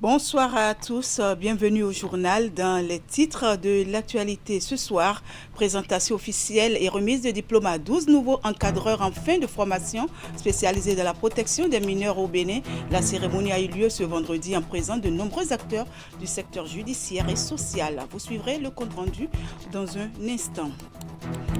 Bonsoir à tous, bienvenue au journal. Dans les titres de l'actualité ce soir, présentation officielle et remise de diplôme à 12 nouveaux encadreurs en fin de formation spécialisés dans la protection des mineurs au Bénin. La cérémonie a eu lieu ce vendredi en présence de nombreux acteurs du secteur judiciaire et social. Vous suivrez le compte rendu dans un instant.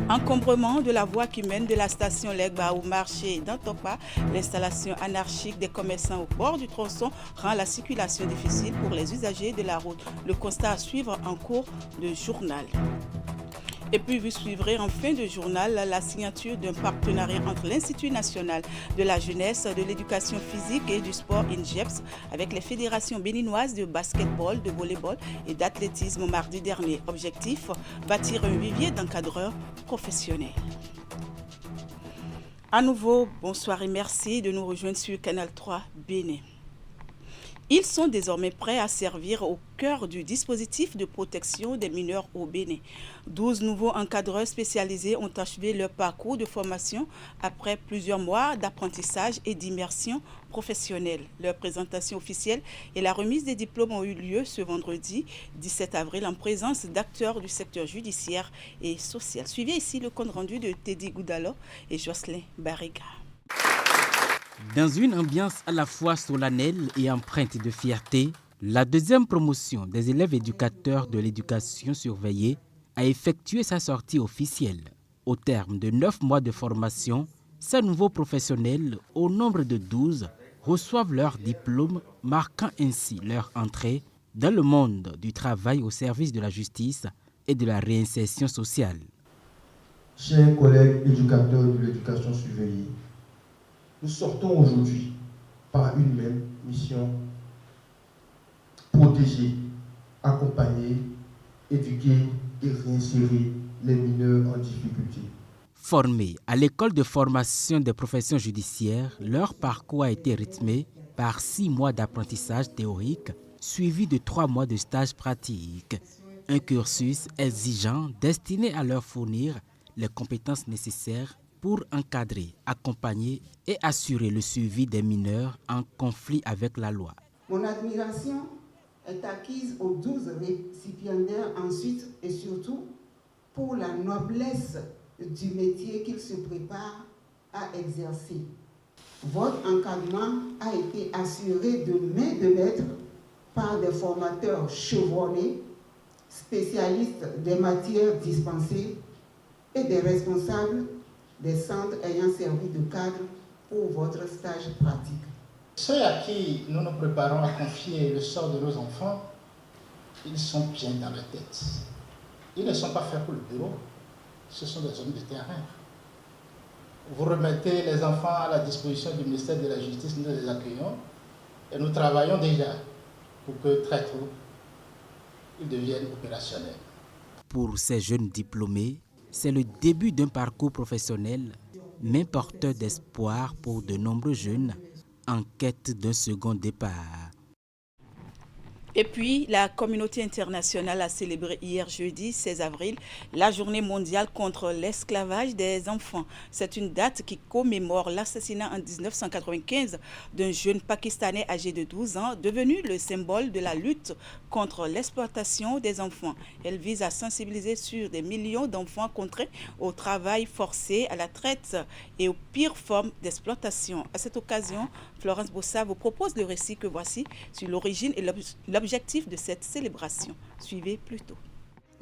Encombrement de la voie qui mène de la station Legba au marché d'Antopa. L'installation anarchique des commerçants au bord du tronçon rend la circulation difficile pour les usagers de la route. Le constat à suivre en cours de journal. Et puis vous suivrez en fin de journal la signature d'un partenariat entre l'Institut national de la jeunesse, de l'éducation physique et du sport INJEPS avec les fédérations béninoises de basketball, de volleyball et d'athlétisme mardi dernier. Objectif, bâtir un vivier d'encadreurs professionnels. À nouveau, bonsoir et merci de nous rejoindre sur Canal 3 Bénin. Ils sont désormais prêts à servir au cœur du dispositif de protection des mineurs au Bénin. 12 nouveaux encadreurs spécialisés ont achevé leur parcours de formation après plusieurs mois d'apprentissage et d'immersion professionnelle. Leur présentation officielle et la remise des diplômes ont eu lieu ce vendredi 17 avril en présence d'acteurs du secteur judiciaire et social. Suivez ici le compte rendu de Teddy Goudalo et Jocelyn Barriga. Dans une ambiance à la fois solennelle et empreinte de fierté, la deuxième promotion des élèves éducateurs de l'éducation surveillée a effectué sa sortie officielle. Au terme de 9 mois de formation, ces nouveaux professionnels, au nombre de 12, reçoivent leur diplôme, marquant ainsi leur entrée dans le monde du travail au service de la justice et de la réinsertion sociale. Chers collègues éducateurs de l'éducation surveillée, nous sortons aujourd'hui par une même mission: protéger, accompagner, éduquer et réinsérer les mineurs en difficulté. Formés à l'école de formation des professions judiciaires, leur parcours a été rythmé par 6 mois d'apprentissage théorique suivi de 3 mois de stage pratique. Un cursus exigeant destiné à leur fournir les compétences nécessaires pour encadrer, accompagner et assurer le suivi des mineurs en conflit avec la loi. Mon admiration est acquise aux 12 récipiendaires ensuite et surtout pour la noblesse du métier qu'ils se préparent à exercer. Votre encadrement a été assuré de main de maître par des formateurs chevronnés, spécialistes des matières dispensées et des responsables des centres ayant servi de cadre pour votre stage pratique. Ceux à qui nous nous préparons à confier le sort de nos enfants, ils sont bien dans la tête. Ils ne sont pas faits pour le bureau, ce sont des hommes de terrain. Vous remettez les enfants à la disposition du ministère de la Justice, nous les accueillons et nous travaillons déjà pour que très tôt, ils deviennent opérationnels. Pour ces jeunes diplômés, c'est le début d'un parcours professionnel, mais porteur d'espoir pour de nombreux jeunes en quête d'un second départ. Et puis, la communauté internationale a célébré hier jeudi 16 avril la journée mondiale contre l'esclavage des enfants. C'est une date qui commémore l'assassinat en 1995 d'un jeune Pakistanais âgé de 12 ans, devenu le symbole de la lutte contre l'exploitation des enfants. Elle vise à sensibiliser sur des millions d'enfants contraints au travail forcé, à la traite et aux pires formes d'exploitation. À cette occasion, Florence Bossa vous propose le récit que voici sur l'origine et l'objectif de cette célébration. Suivez plutôt.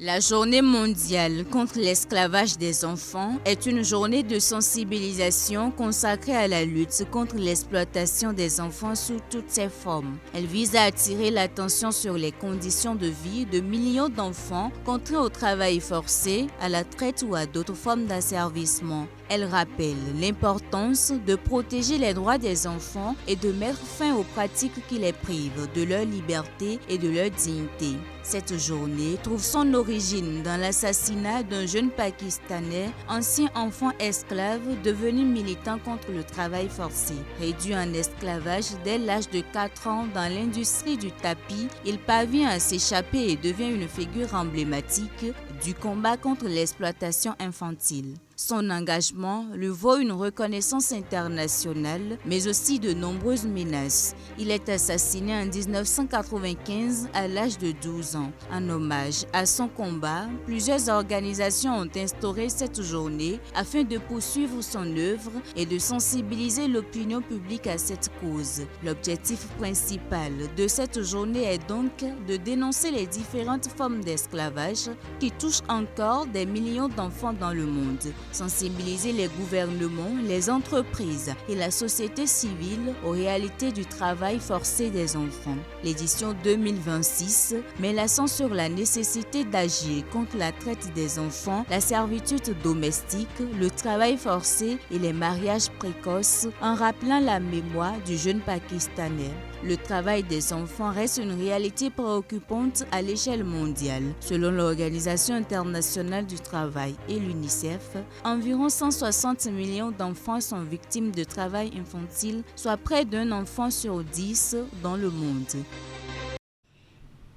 La journée mondiale contre l'esclavage des enfants est une journée de sensibilisation consacrée à la lutte contre l'exploitation des enfants sous toutes ses formes. Elle vise à attirer l'attention sur les conditions de vie de millions d'enfants contraints au travail forcé, à la traite ou à d'autres formes d'asservissement. Elle rappelle l'importance de protéger les droits des enfants et de mettre fin aux pratiques qui les privent de leur liberté et de leur dignité. Cette journée trouve son origine dans l'assassinat d'un jeune Pakistanais, ancien enfant esclave devenu militant contre le travail forcé. Réduit en esclavage dès l'âge de 4 ans dans l'industrie du tapis, il parvient à s'échapper et devient une figure emblématique du combat contre l'exploitation infantile. Son engagement lui vaut une reconnaissance internationale, mais aussi de nombreuses menaces. Il est assassiné en 1995 à l'âge de 12 ans. En hommage à son combat, plusieurs organisations ont instauré cette journée afin de poursuivre son œuvre et de sensibiliser l'opinion publique à cette cause. L'objectif principal de cette journée est donc de dénoncer les différentes formes d'esclavage qui touchent encore des millions d'enfants dans le monde. Sensibiliser les gouvernements, les entreprises et la société civile aux réalités du travail forcé des enfants. L'édition 2026 met l'accent sur la nécessité d'agir contre la traite des enfants, la servitude domestique, le travail forcé et les mariages précoces en rappelant la mémoire du jeune Pakistanais. Le travail des enfants reste une réalité préoccupante à l'échelle mondiale. Selon l'Organisation internationale du travail et l'UNICEF, environ 160 millions d'enfants sont victimes de travail infantile, soit près d'un enfant sur 10 dans le monde.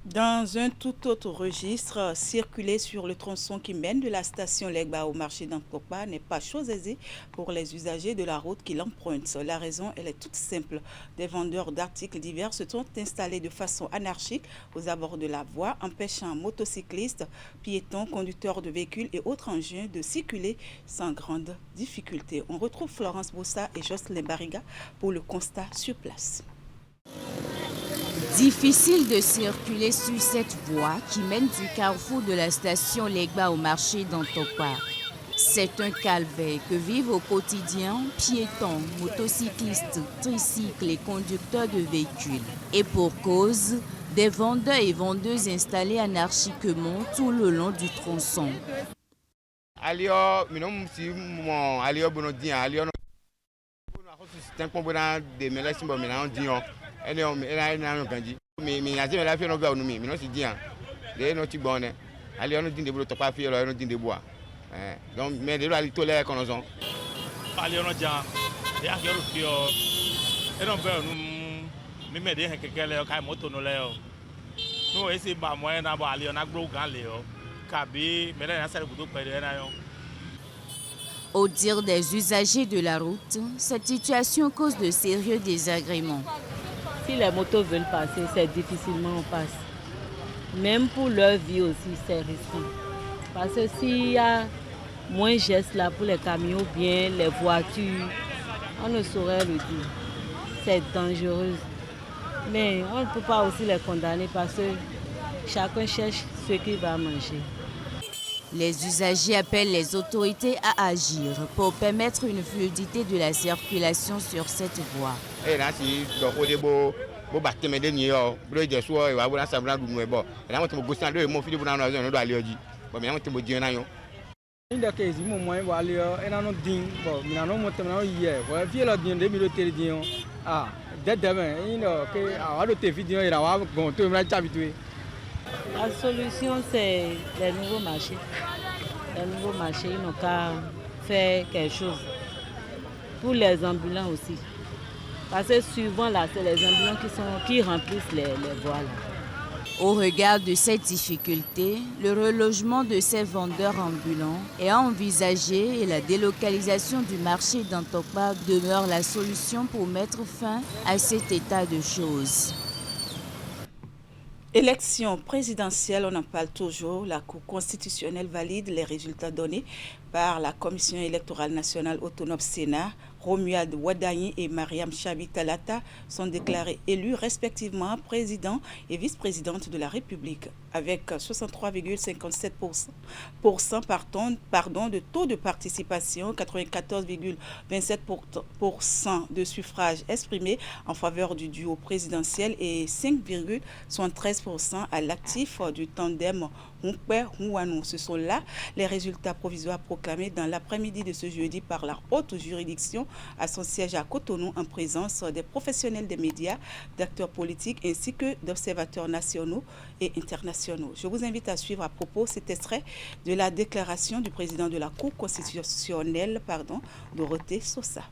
Dans un tout autre registre, circuler sur le tronçon qui mène de la station Legba au marché d'Antokpa n'est pas chose aisée pour les usagers de la route qui l'empruntent. La raison, elle est toute simple. Des vendeurs d'articles divers se sont installés de façon anarchique aux abords de la voie, empêchant motocyclistes, piétons, conducteurs de véhicules et autres engins de circuler sans grande difficulté. On retrouve Florence Boussa et Jocelyn Bariga pour le constat sur place. Difficile de circuler sur cette voie qui mène du carrefour de la station Legba au marché d'Antokpa. C'est un calvaire que vivent au quotidien piétons, motocyclistes, tricycles et conducteurs de véhicules. Et pour cause, des vendeurs et vendeuses installés anarchiquement tout le long du tronçon. Au dire des usagers de la route, cette situation cause de sérieux désagréments. Si les motos veulent passer, c'est difficilement on passe. Même pour leur vie aussi, c'est risqué. Parce que s'il y a moins de gestes là pour les camions ou bien les voitures, on ne saurait le dire. C'est dangereux. Mais on ne peut pas aussi les condamner parce que chacun cherche ce qu'il va manger. Les usagers appellent les autorités à agir pour permettre une fluidité de la circulation sur cette voie. La solution, c'est les nouveaux marchés. Les nouveaux marchés, ils n'ont qu'à faire quelque chose. Pour les ambulants aussi. Parce que souvent, là, c'est les ambulants qui remplissent les voies. Là. Au regard de ces difficultés, le relogement de ces vendeurs ambulants est envisagé et la délocalisation du marché d'Antokpa demeure la solution pour mettre fin à cet état de choses. Élection présidentielle, on en parle toujours. La Cour constitutionnelle valide les résultats donnés par la Commission électorale nationale autonome Sénat. Romuald Wadagni et Mariam Chabi Talata sont déclarés élus respectivement président et vice-présidente de la République avec 63,57% de taux de participation, 94,27% de suffrages exprimés en faveur du duo présidentiel et 5,73% à l'actif du tandem Hunkwe-Huwanou. Ce sont là les résultats provisoires proclamés dans l'après-midi de ce jeudi par la haute juridiction à son siège à Cotonou en présence des professionnels des médias, d'acteurs politiques ainsi que d'observateurs nationaux et internationaux. Je vous invite à suivre à propos cet extrait de la déclaration du président de la Cour constitutionnelle, Dorothée Sosa.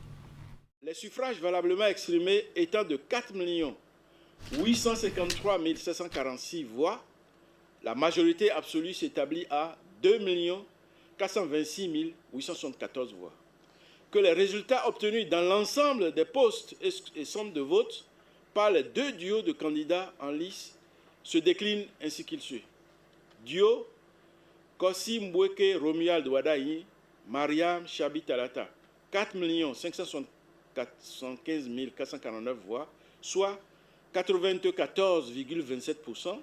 Les suffrages valablement exprimés étant de 4 853 746 voix, la majorité absolue s'établit à 2 426 874 voix. Que les résultats obtenus dans l'ensemble des postes et sommes de vote par les deux duos de candidats en lice se déclinent ainsi qu'il suit. Duo Kossi Mbweke Romuald Wadayi, Mariam Chabi Talata, 4 575 449 voix, soit 94,27%.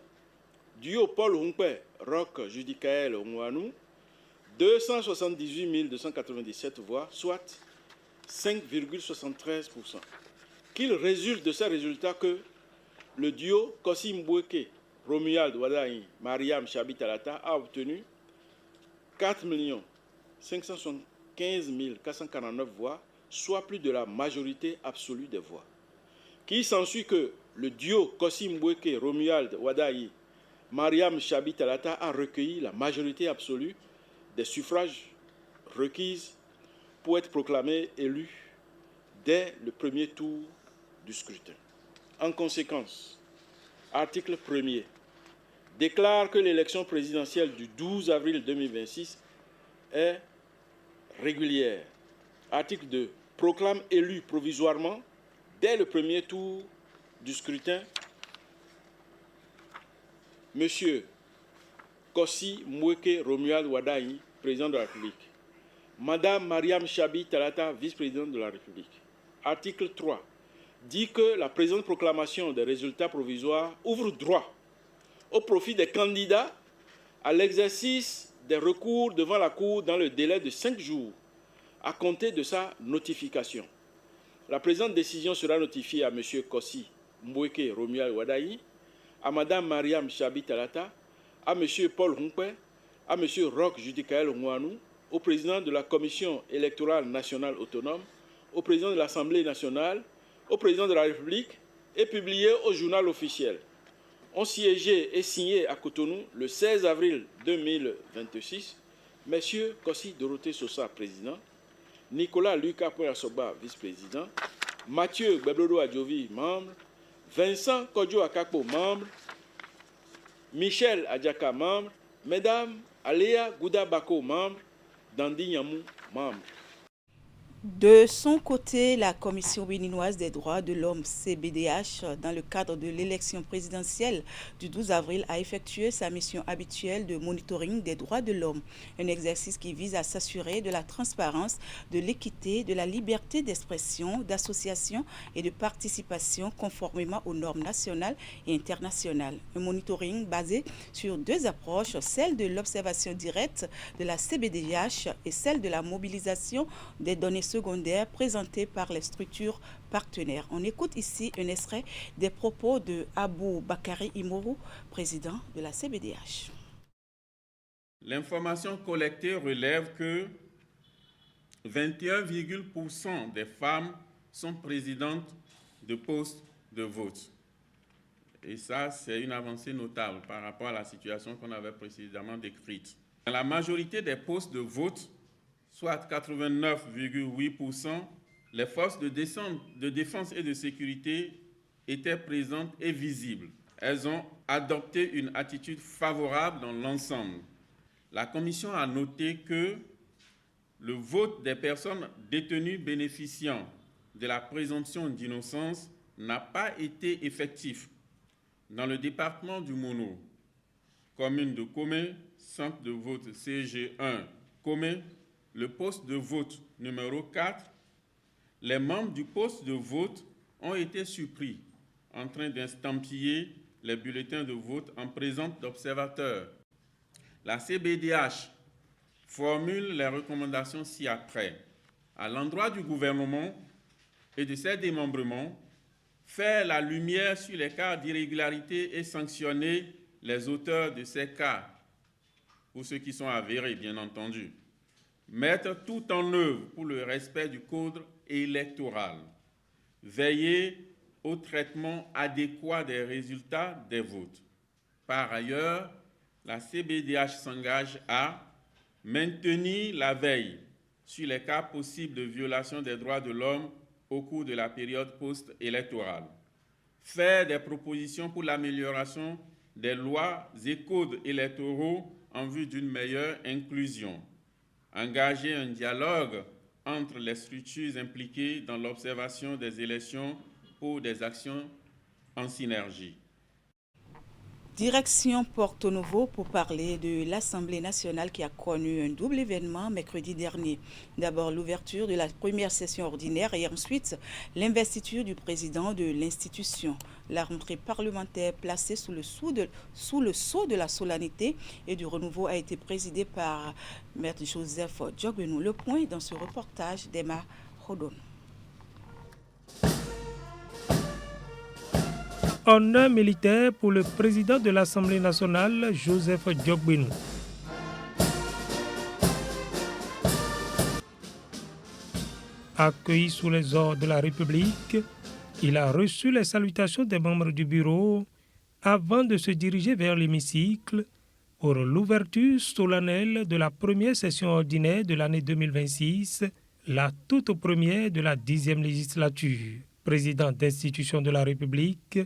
Duo Paul Hunkpe Roch Judicaël Onwanou, 278 297 voix, soit 5,73%. Qu'il résulte de ces résultats que le duo Kossi Mbweke Romuald Wadayi, Mariam Chabi Talata a obtenu 4 575 449 voix, soit plus de la majorité absolue des voix. Qu'il s'ensuit que le duo Kossi Mbweke Romuald Wadayi, Mariam Chabi Talata a recueilli la majorité absolue des suffrages requises pour être proclamé élu dès le premier tour du scrutin. En conséquence, article 1er déclare que l'élection présidentielle du 12 avril 2026 est régulière. Article 2 proclame élu provisoirement dès le premier tour du scrutin M. Kossi Mbweke Romuald Wadayi, président de la République. Madame Mariam Chabi Talata, vice-présidente de la République. Article 3 dit que la présente proclamation des résultats provisoires ouvre droit au profit des candidats à l'exercice des recours devant la Cour dans le délai de 5 jours à compter de sa notification. La présente décision sera notifiée à M. Kossi Mbweke Romuald Wadayi, à Mme Mariam Chabi Talata, à M. Paul Hunkpe, à M. Roch Judicaël Onwanou, au président de la Commission électorale nationale autonome, au président de l'Assemblée nationale, au président de la République et publié au journal officiel. Ont siégé et signé à Cotonou le 16 avril 2026 M. Kossi Dorothée Sosa, président, Nicolas Lucas Poyasoba, vice-président, Mathieu Gbeblodo Adjovi, membre, Vincent Kodjo Akakpo, membre, Michel Adjaka, membre, Mesdames Aléa Gouda Bako, membre, Dandi Nyamou, membre. De son côté, la Commission béninoise des droits de l'homme, CBDH, dans le cadre de l'élection présidentielle du 12 avril, a effectué sa mission habituelle de monitoring des droits de l'homme, un exercice qui vise à s'assurer de la transparence, de l'équité, de la liberté d'expression, d'association et de participation conformément aux normes nationales et internationales. Un monitoring basé sur deux approches, celle de l'observation directe de la CBDH et celle de la mobilisation des données secondaires présentés par les structures partenaires. On écoute ici un extrait des propos de Abou Bakari Imoru, président de la CBDH. L'information collectée relève que 21,% des femmes sont présidentes de postes de vote. Et ça, c'est une avancée notable par rapport à la situation qu'on avait précédemment décrite. Dans la majorité des postes de vote, soit 89,8%, les forces de défense et de sécurité étaient présentes et visibles. Elles ont adopté une attitude favorable dans l'ensemble. La Commission a noté que le vote des personnes détenues bénéficiant de la présomption d'innocence n'a pas été effectif dans le département du Mono, commune de Komé, centre de vote CG1 Komé, le poste de vote numéro 4, les membres du poste de vote ont été surpris en train d'estampiller les bulletins de vote en présence d'observateurs. La CBDH formule les recommandations ci-après. À l'endroit du gouvernement et de ses démembrements, faire la lumière sur les cas d'irrégularité et sanctionner les auteurs de ces cas, pour ceux qui sont avérés, bien entendu. Mettre tout en œuvre pour le respect du code électoral. Veiller au traitement adéquat des résultats des votes. Par ailleurs, la CBDH s'engage à maintenir la veille sur les cas possibles de violation des droits de l'homme au cours de la période post-électorale. Faire des propositions pour l'amélioration des lois et codes électoraux en vue d'une meilleure inclusion. engager un dialogue entre les structures impliquées dans l'observation des élections pour des actions en synergie. Direction Porto Novo pour parler de l'Assemblée nationale qui a connu un double événement mercredi dernier. D'abord l'ouverture de la première session ordinaire et ensuite l'investiture du président de l'institution. La rentrée parlementaire placée sous le sceau de la solennité et du renouveau a été présidée par Maître Joseph Diogbenou. Le point dans ce reportage d'Emma Rodon. Honneur militaire pour le président de l'Assemblée nationale, Joseph Diogbenou. Accueilli sous les ordres de la République, il a reçu les salutations des membres du bureau avant de se diriger vers l'hémicycle pour l'ouverture solennelle de la première session ordinaire de l'année 2026, la toute première de la 10e législature. Président d'institution de la République,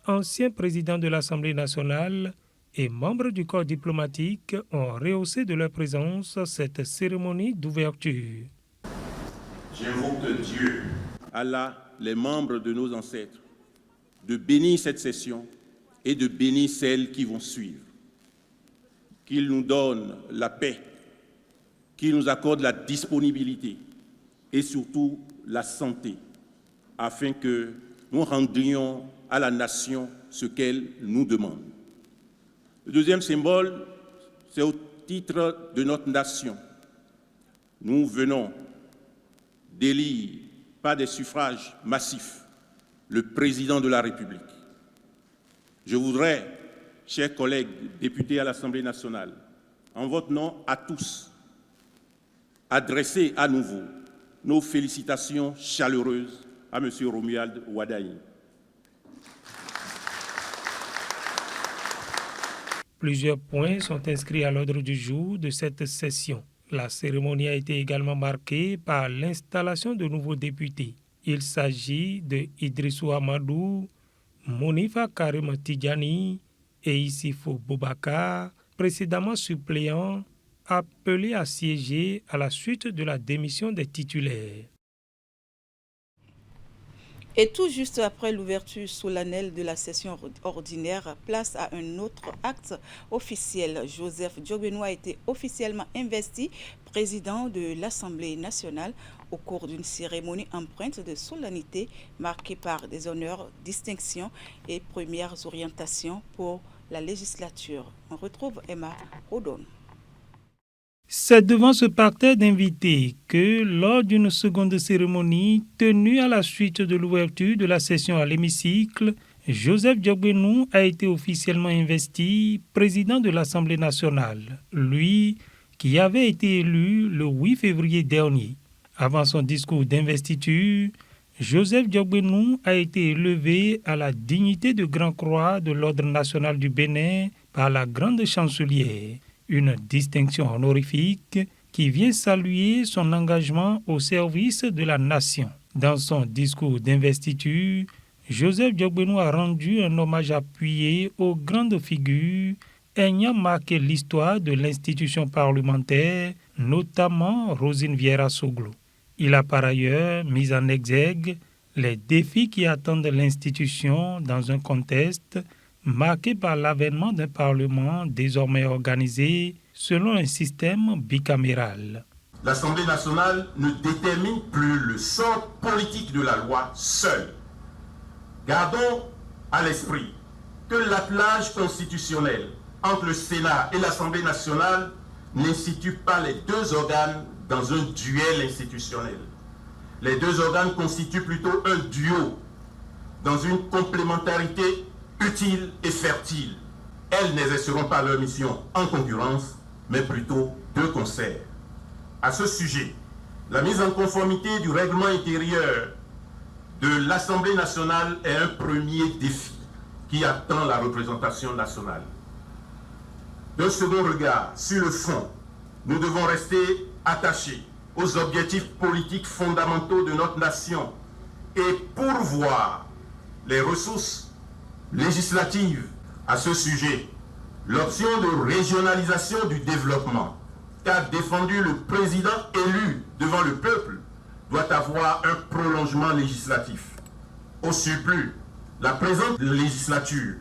ancien président de l'Assemblée nationale et membres du corps diplomatique ont rehaussé de leur présence cette cérémonie d'ouverture. J'invoque Dieu, Allah, les membres de nos ancêtres, de bénir cette session et de bénir celles qui vont suivre. Qu'il nous donne la paix, qu'il nous accorde la disponibilité et surtout la santé, afin que nous rendions à la nation ce qu'elle nous demande. Le deuxième symbole, c'est au titre de notre nation. Nous venons d'élire par des suffrages massifs le président de la République. Je voudrais, chers collègues députés à l'Assemblée nationale, en votre nom à tous, adresser à nouveau nos félicitations chaleureuses à M. Romuald Wadaï. Plusieurs points sont inscrits à l'ordre du jour de cette session. La cérémonie a été également marquée par l'installation de nouveaux députés. Il s'agit de Idrissou Amadou, Monifa Karim Tidjani et Issifo Boubacar, précédemment suppléants, appelés à siéger à la suite de la démission des titulaires. Et tout juste après l'ouverture solennelle de la session ordinaire, place à un autre acte officiel. Joseph Diogbenou a été officiellement investi président de l'Assemblée nationale au cours d'une cérémonie empreinte de solennité marquée par des honneurs, distinctions et premières orientations pour la législature. On retrouve Emma Rodon. C'est devant ce parterre d'invités que, lors d'une seconde cérémonie tenue à la suite de l'ouverture de la session à l'hémicycle, Joseph Diogbenou a été officiellement investi président de l'Assemblée nationale, lui qui avait été élu le 8 février dernier. Avant son discours d'investiture, Joseph Diogbenou a été élevé à la dignité de Grand Croix de l'Ordre national du Bénin par la grande chancelière. Une distinction honorifique qui vient saluer son engagement au service de la nation. Dans son discours d'investiture, Joseph Diogbenou a rendu un hommage appuyé aux grandes figures ayant marqué l'histoire de l'institution parlementaire, notamment Rosine Vieira Soglo. Il a par ailleurs mis en exergue les défis qui attendent l'institution dans un contexte marqué par l'avènement d'un Parlement désormais organisé selon un système bicaméral. L'Assemblée nationale ne détermine plus le sort politique de la loi seule. Gardons à l'esprit que l'attelage constitutionnel entre le Sénat et l'Assemblée nationale n'institue pas les deux organes dans un duel institutionnel. Les deux organes constituent plutôt un duo dans une complémentarité utile et fertile. Elles n'exerceront pas leur mission en concurrence, mais plutôt de concert. À ce sujet, la mise en conformité du règlement intérieur de l'Assemblée nationale est un premier défi qui attend la représentation nationale. D'un second regard, sur le fond, nous devons rester attachés aux objectifs politiques fondamentaux de notre nation et pourvoir les ressources législatives à ce sujet. L'option de régionalisation du développement qu'a défendu le président élu devant le peuple doit avoir un prolongement législatif. Au surplus, la présente législature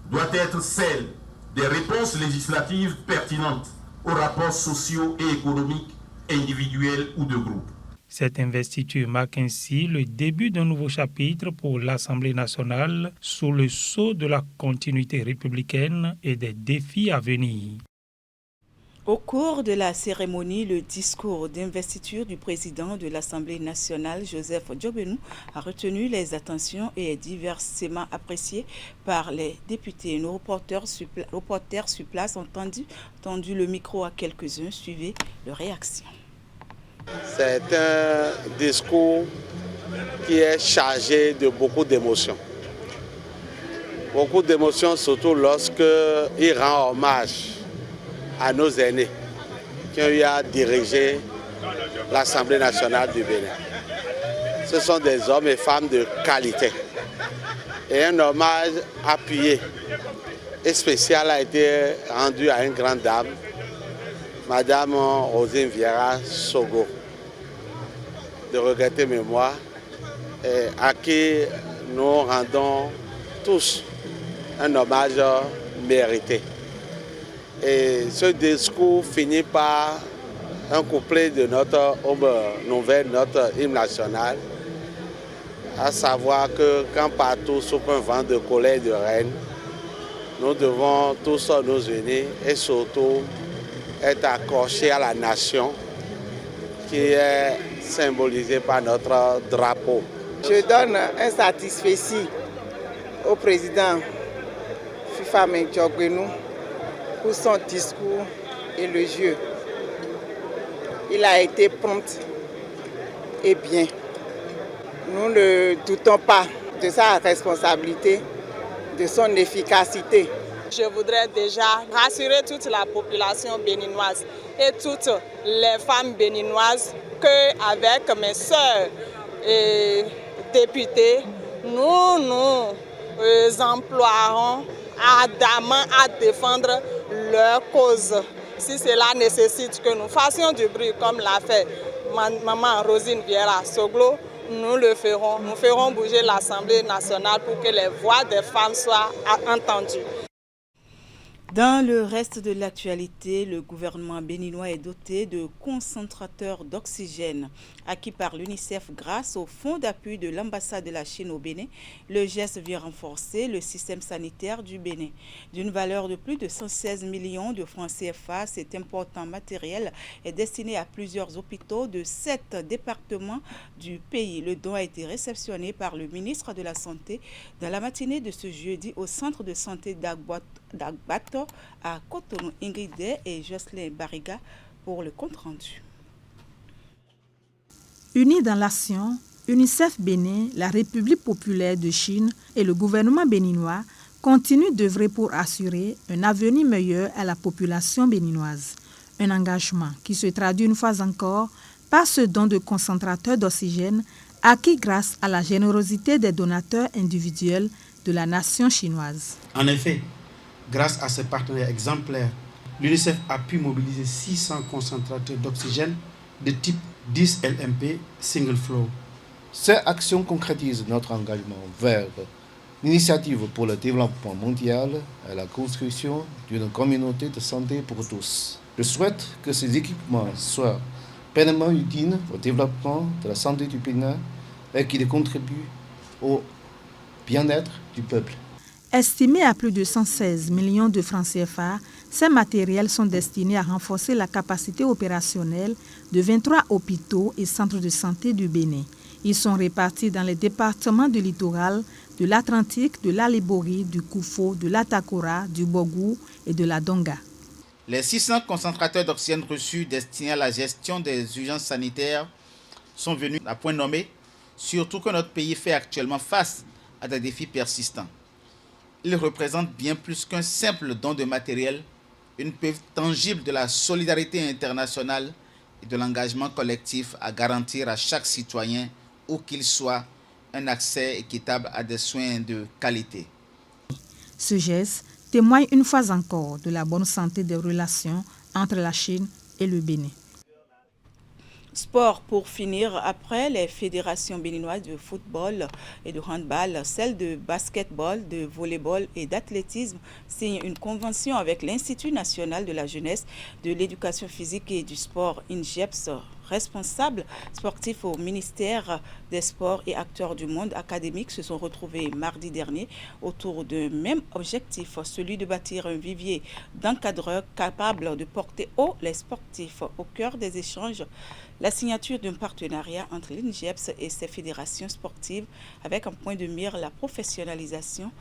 doit être celle des réponses législatives pertinentes aux rapports sociaux et économiques individuels ou de groupe. Cette investiture marque ainsi le début d'un nouveau chapitre pour l'Assemblée nationale sous le sceau de la continuité républicaine et des défis à venir. Au cours de la cérémonie, le discours d'investiture du président de l'Assemblée nationale, Joseph Djogbenou, a retenu les attentions et est diversement apprécié par les députés. Nos reporters sur place ont tendu le micro à quelques-uns. Suivez leurs réactions. C'est un discours qui est chargé de beaucoup d'émotions. Beaucoup d'émotions, surtout lorsqu'il rend hommage à nos aînés qui ont eu à diriger l'Assemblée nationale du Bénin. Ce sont des hommes et femmes de qualité. Et un hommage appuyé et spécial a été rendu à une grande dame, Madame Rosine Vieira Sogo, de regretter mémoire, et à qui nous rendons tous un hommage mérité. Et ce discours finit par un couplet de notre nouvelle, notre hymne national, à savoir que quand partout souffle un vent de colère et de haine, nous devons tous nous unir et surtout être accrochés à la nation qui est symbolisée par notre drapeau. Je donne un satisfecit au président Fifame Djogbenou pour son discours élogieux. Il a été prompt et bien. Nous ne doutons pas de sa responsabilité, de son efficacité. Je voudrais déjà rassurer toute la population béninoise et toutes les femmes béninoises qu'avec mes sœurs et députés, nous emploierons ardemment à défendre leur cause. Si cela nécessite que nous fassions du bruit comme l'a fait Maman Rosine Vieira Sogo, nous le ferons. Nous ferons bouger l'Assemblée nationale pour que les voix des femmes soient entendues. Dans le reste de l'actualité, le gouvernement béninois est doté de concentrateurs d'oxygène acquis par l'UNICEF grâce au fonds d'appui de l'ambassade de la Chine au Bénin. Le geste vient renforcer le système sanitaire du Bénin. D'une valeur de plus de 116 millions de francs CFA, cet important matériel est destiné à plusieurs hôpitaux de 7 départements du pays. Le don a été réceptionné par le ministre de la Santé dans la matinée de ce jeudi au centre de santé d'Agbato à Cotonou. Ingrid et Jocelyn Bariga pour le compte-rendu. Unis dans l'action, UNICEF Bénin, la République populaire de Chine et le gouvernement béninois continuent d'œuvrer pour assurer un avenir meilleur à la population béninoise. Un engagement qui se traduit une fois encore par ce don de concentrateurs d'oxygène acquis grâce à la générosité des donateurs individuels de la nation chinoise. En effet, grâce à ses partenaires exemplaires, l'UNICEF a pu mobiliser 600 concentrateurs d'oxygène de type 10 LMP Single Flow. Ces actions concrétisent notre engagement vers l'initiative pour le développement mondial et la construction d'une communauté de santé pour tous. Je souhaite que ces équipements soient pleinement utiles au développement de la santé du Bénin et qu'ils contribuent au bien-être du peuple. Estimés à plus de 116 millions de francs CFA, ces matériels sont destinés à renforcer la capacité opérationnelle de 23 hôpitaux et centres de santé du Bénin. Ils sont répartis dans les départements du littoral, de l'Atlantique, de l'Alébori, du Koufo, de l'Atakora, du Bogou et de la Donga. Les 600 concentrateurs d'oxygène reçus destinés à la gestion des urgences sanitaires sont venus à point nommé, surtout que notre pays fait actuellement face à des défis persistants. Ils représentent bien plus qu'un simple don de matériel, une preuve tangible de la solidarité internationale et de l'engagement collectif à garantir à chaque citoyen, où qu'il soit, un accès équitable à des soins de qualité. Ce geste témoigne une fois encore de la bonne santé des relations entre la Chine et le Bénin. Sport pour finir, après les fédérations béninoises de football et de handball, celles de basketball, de volleyball et d'athlétisme signent une convention avec l'Institut national de la jeunesse, de l'éducation physique et du sport, INJEPS, responsables sportifs au ministère des Sports et acteurs du monde académique se sont retrouvés mardi dernier autour d'un même objectif, celui de bâtir un vivier d'encadreurs capables de porter haut les sportifs au cœur des échanges. La signature d'un partenariat entre l'INJEPS et ses fédérations sportives avec en point de mire la professionnalisation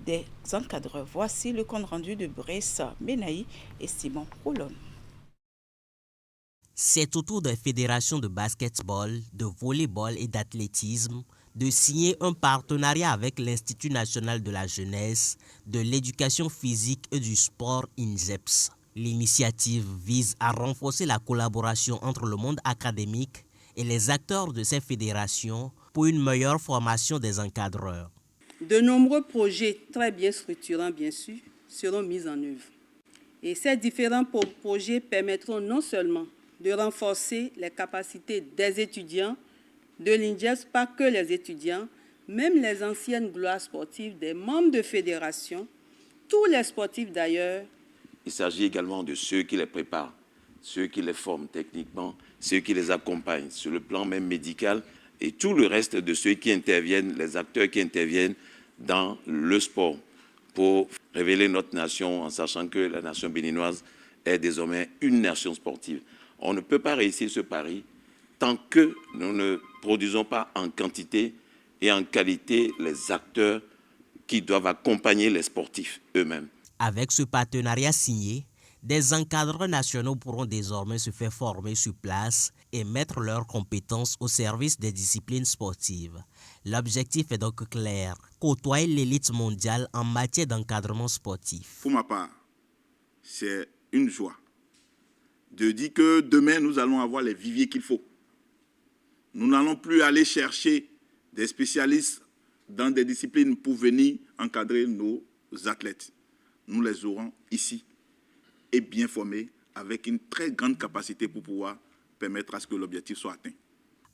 des encadreurs. Voici le compte rendu de Brice Menaï et Simon Coulon. C'est au tour des fédérations de basketball, de volleyball et d'athlétisme de signer un partenariat avec l'Institut national de la jeunesse, de l'éducation physique et du sport INJEPS. L'initiative vise à renforcer la collaboration entre le monde académique et les acteurs de ces fédérations pour une meilleure formation des encadreurs. De nombreux projets très bien structurants, bien sûr, seront mis en œuvre. Et ces différents projets permettront non seulement de renforcer les capacités des étudiants de l'INJEPS, pas que les étudiants, même les anciennes gloires sportives, des membres de fédération, tous les sportifs d'ailleurs. Il s'agit également de ceux qui les préparent, ceux qui les forment techniquement, ceux qui les accompagnent sur le plan même médical et tout le reste de ceux qui interviennent, les acteurs qui interviennent dans le sport pour révéler notre nation en sachant que la nation béninoise est désormais une nation sportive. On ne peut pas réussir ce pari tant que nous ne produisons pas en quantité et en qualité les acteurs qui doivent accompagner les sportifs eux-mêmes. Avec ce partenariat signé, des encadreurs nationaux pourront désormais se faire former sur place et mettre leurs compétences au service des disciplines sportives. L'objectif est donc clair, côtoyer l'élite mondiale en matière d'encadrement sportif. Pour ma part, c'est une joie de dire que demain, nous allons avoir les viviers qu'il faut. Nous n'allons plus aller chercher des spécialistes dans des disciplines pour venir encadrer nos athlètes. Nous les aurons ici et bien formés avec une très grande capacité pour pouvoir permettre à ce que l'objectif soit atteint.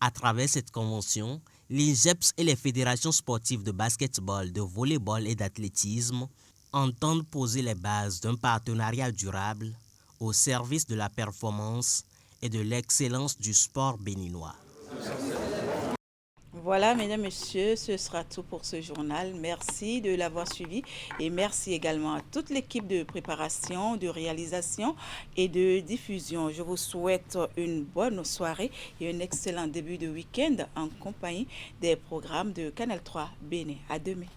À travers cette convention, l'INJEPS et les fédérations sportives de basketball, de volleyball et d'athlétisme entendent poser les bases d'un partenariat durable au service de la performance et de l'excellence du sport béninois. Voilà, mesdames, messieurs, ce sera tout pour ce journal. Merci de l'avoir suivi et merci également à toute l'équipe de préparation, de réalisation et de diffusion. Je vous souhaite une bonne soirée et un excellent début de week-end en compagnie des programmes de Canal 3 Bénin. À demain.